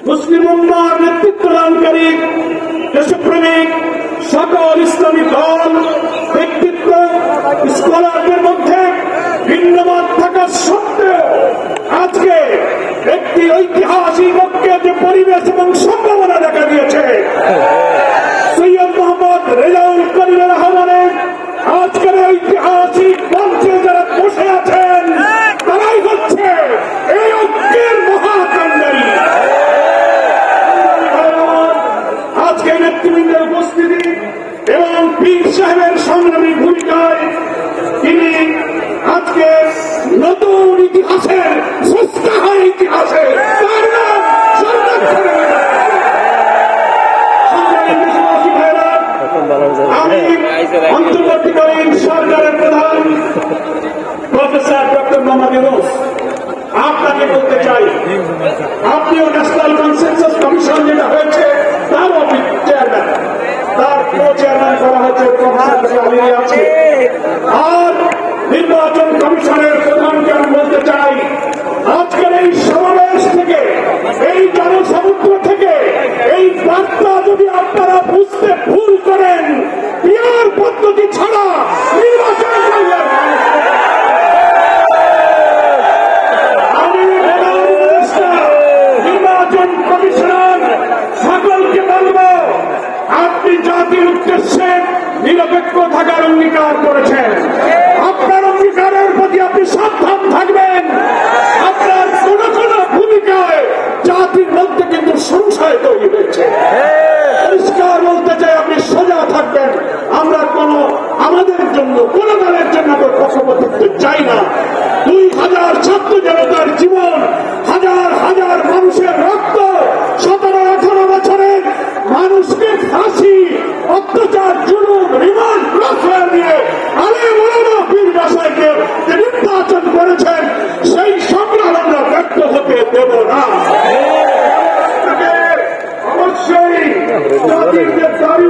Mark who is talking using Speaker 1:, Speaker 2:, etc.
Speaker 1: মুসলিম উম্মাহর নেতৃত্বদানকারী দেশপ্রেমিক সকল ইসলামী দল ব্যক্তিত্ব স্কলারদের মধ্যে ভিন্নমত থাকা সত্ত্বেও আজকে একটি ঐতিহাসিক ঐক্যের যে পরিবেশ এবং সম্ভাবনা দেখা দিয়েছে সৈয়দ মোহাম্মদ রেজাউল করিমের আহ্বানে আজকের ঐতিহাসিক মঞ্চে যারা বসে আছেন তারাই হচ্ছে এই ঐক্যের মহাকাণ্ডারী। আজকে নেতৃবৃন্দের উপস্থিতি এবং পীর সাহেবের সংগ্রামী ভূমিকায় তিনি আজকে নতুন ইতিহাসের সস্তা হয় ইতিহাসে তার নাম আমি অন্তর্বর্তীকালীন সরকারের প্রধান প্রফেসর ডক্টর মোহাম্মদ ইউনূস আপনাকে বলতে চাই, আপনিও ন্যাশনাল কনসেনসাস কমিশন যেটা হয়েছে তারও আপনি চেয়ারম্যান, তার কো চেয়ারম্যান করা হয়েছে আছে। আর নির্বাচন কমিশনের প্রধানকে আমি বলতে চাই, আজকের এই সমাবেশ থেকে এই জনসমুদ্র থেকে এই বার্তা যদি আপনারা বুঝতে ভুল করেন, পিয়ার পদ্ধতি ছাড়া নির্বাচন নির্বাচন কমিশনার সকলকে বলব, আপনি জাতির উদ্দেশ্যে নিরপেক্ষ থাকার অঙ্গীকার করেছেন, আপনার অঙ্গীকারের প্রতি আপনি সাবধান থাকবেন। আপনার কোন কোন ভূমিকায় জাতির মধ্যে কিন্তু সংশয় তৈরি হয়েছে, পরিষ্কার বলতে চাই আপনি সোজা থাকবেন। আমরা আমাদের জন্য কোন দলের জন্য পক্ষপাতিত্ব চাই না। 2000 ছাত্র জনতার জীবন, হাজার হাজার মানুষের রক্ত, 17-18 বছরের মানুষকে ফাঁসি, অত্যাচার, জুলুম, রিমান্ড প্রশ্রয় দিয়ে আলেম ওলামা পীর মাশায়েখকে যে নির্বাচন করেছেন, সেই সংগ্রাম আমরা ব্যর্থ হতে দেব না। অবশ্যই জাতির যে দাবি